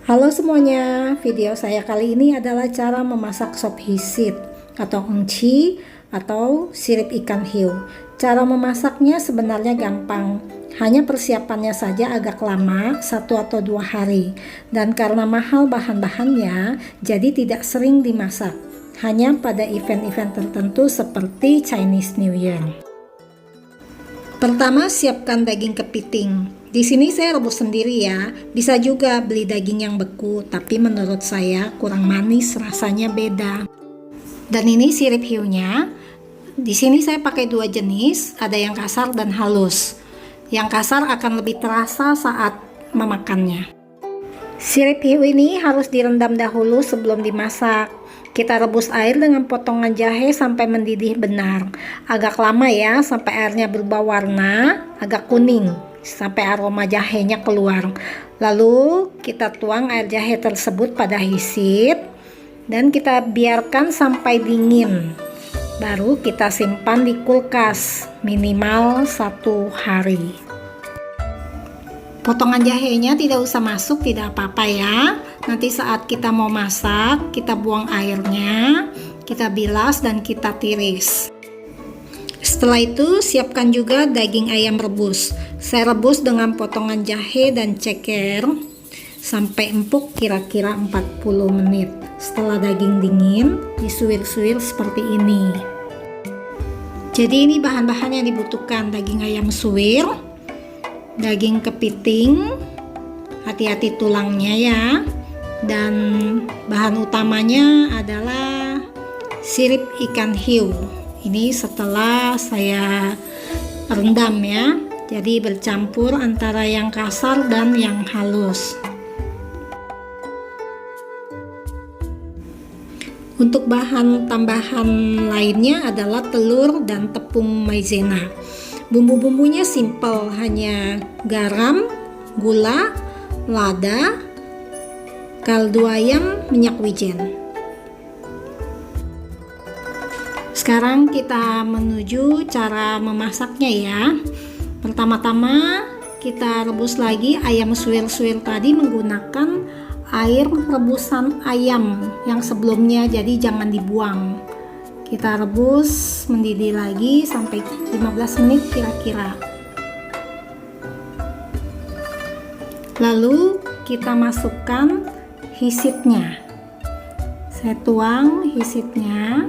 Halo semuanya, video saya kali ini adalah cara memasak sop hisit atau ongci atau sirip ikan hiu. Cara memasaknya sebenarnya gampang, hanya persiapannya saja agak lama, 1 atau 2 hari. Dan karena mahal bahan-bahannya, jadi tidak sering dimasak, hanya pada event-event tertentu seperti Chinese New Year. Pertama, siapkan daging kepiting. Di sini saya rebus sendiri ya. Bisa juga beli daging yang beku, tapi menurut saya kurang manis, rasanya beda. Dan ini sirip hiunya. Di sini saya pakai 2 jenis, ada yang kasar dan halus. Yang kasar akan lebih terasa saat memakannya. Sirip hiu ini harus direndam dahulu sebelum dimasak. Kita rebus air dengan potongan jahe sampai mendidih benar. Agak lama ya, sampai airnya berubah warna, agak kuning, sampai aroma jahenya keluar. Lalu kita tuang air jahe tersebut pada hisit dan kita biarkan sampai dingin. Baru kita simpan di kulkas minimal 1 hari. Potongan jahenya tidak usah masuk, tidak apa-apa ya. Nanti saat kita mau masak, kita buang airnya, kita bilas dan kita tiris. Setelah itu siapkan juga daging ayam rebus. Saya rebus dengan potongan jahe dan ceker sampai empuk kira-kira 40 menit. Setelah daging dingin, disuir-suir seperti ini. Jadi ini bahan-bahan yang dibutuhkan: daging ayam suwir, daging kepiting, hati-hati tulangnya ya, dan bahan utamanya adalah sirip ikan hiu. Ini setelah saya rendam ya, jadi bercampur antara yang kasar dan yang halus. Untuk bahan tambahan lainnya adalah telur dan tepung maizena. Bumbu-bumbunya simple, hanya garam, gula, lada, kaldu ayam, minyak wijen. Sekarang kita menuju cara memasaknya ya. Pertama-tama kita rebus lagi ayam suwir-suwir tadi menggunakan air rebusan ayam yang sebelumnya, jadi jangan dibuang. Kita rebus mendidih lagi sampai 15 menit kira-kira. Lalu kita masukkan hisitnya. Saya tuang hisitnya.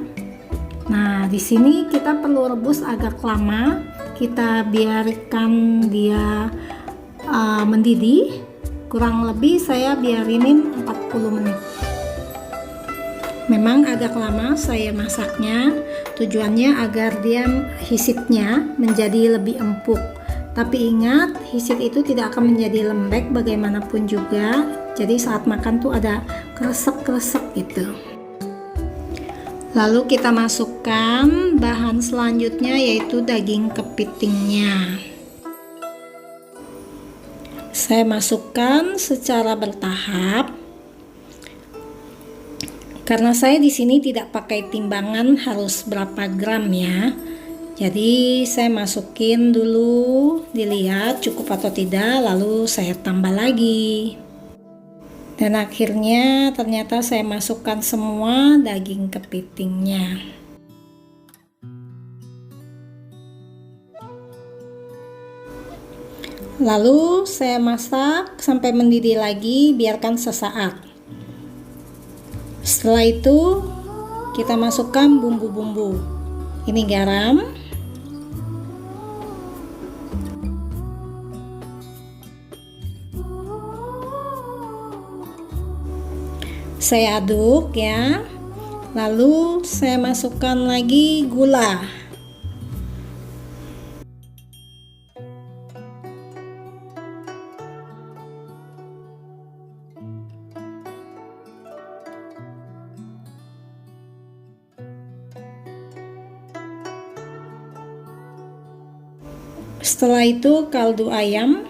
Nah, di sini kita perlu rebus agak lama. Kita biarkan dia mendidih. Kurang lebih saya biarinin 40 menit. Memang agak lama saya masaknya, tujuannya agar dia hisitnya menjadi lebih empuk. Tapi ingat, hisit itu tidak akan menjadi lembek bagaimanapun juga. Jadi saat makan tuh ada kresek-kresek gitu. Lalu kita masukkan bahan selanjutnya, yaitu daging kepitingnya. Saya masukkan secara bertahap. Karena saya di sini tidak pakai timbangan harus berapa gram ya. Jadi saya masukin dulu, dilihat cukup atau tidak, lalu saya tambah lagi. Dan akhirnya ternyata saya masukkan semua daging kepitingnya. Lalu saya masak sampai mendidih lagi, biarkan sesaat. Setelah itu kita masukkan bumbu-bumbu. Ini garam, saya aduk ya. Lalu saya masukkan lagi gula. Setelah itu kaldu ayam.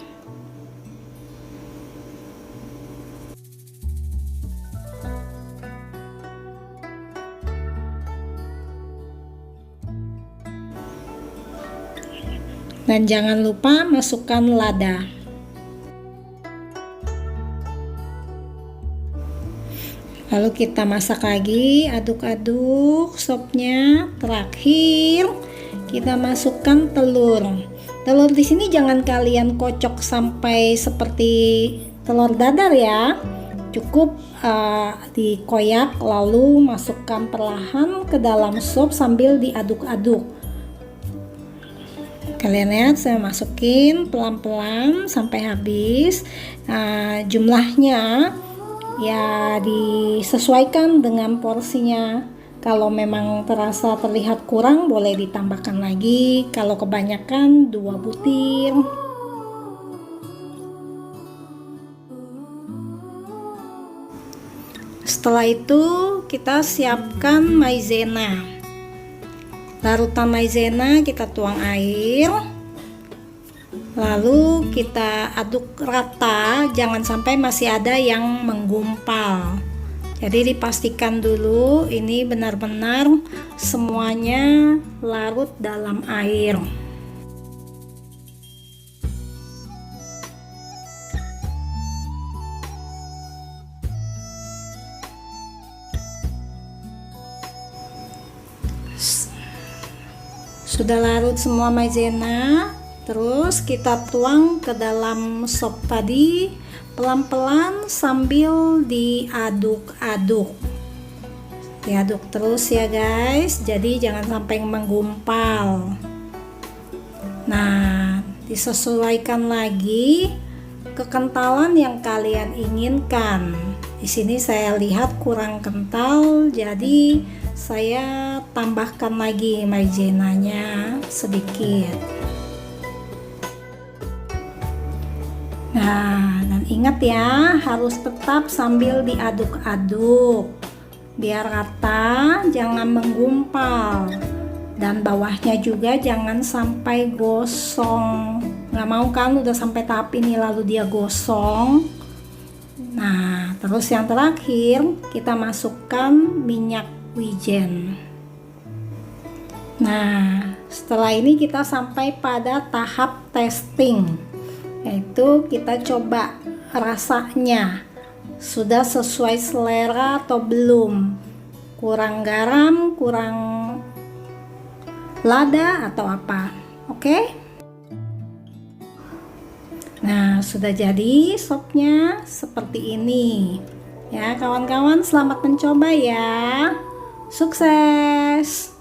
Dan jangan lupa masukkan lada. Lalu kita masak lagi, aduk-aduk sopnya. Terakhir kita masukkan telur. Telur di sini jangan kalian kocok sampai seperti telur dadar ya. Cukup dikoyak lalu masukkan perlahan ke dalam sop sambil diaduk-aduk. Kalian lihat saya masukin pelan-pelan sampai habis. Jumlahnya ya disesuaikan dengan porsinya. Kalau memang terasa terlihat kurang boleh ditambahkan lagi. Kalau kebanyakan 2 butir. Setelah itu kita siapkan maizena. Larutan maizena kita tuang air. Lalu kita aduk rata, jangan sampai masih ada yang menggumpal. Jadi dipastikan dulu ini benar-benar semuanya larut dalam air. Sudah larut semua maizena. Terus kita tuang ke dalam sop tadi pelan-pelan sambil diaduk-aduk. Diaduk terus ya guys, jadi jangan sampai menggumpal. Nah, disesuaikan lagi kekentalan yang kalian inginkan. Di sini saya lihat kurang kental, jadi saya tambahkan lagi maizenanya sedikit. Nah, dan ingat ya, harus tetap sambil diaduk-aduk biar rata, jangan menggumpal, dan bawahnya juga jangan sampai gosong. Nggak mau kan udah sampai tahap ini lalu dia gosong. Nah, terus yang terakhir kita masukkan minyak wijen. Nah, setelah ini kita sampai pada tahap testing, yaitu kita coba rasanya sudah sesuai selera atau belum, kurang garam, kurang lada atau apa. Oke? Nah, sudah jadi sopnya seperti ini ya kawan-kawan. Selamat mencoba ya, sukses.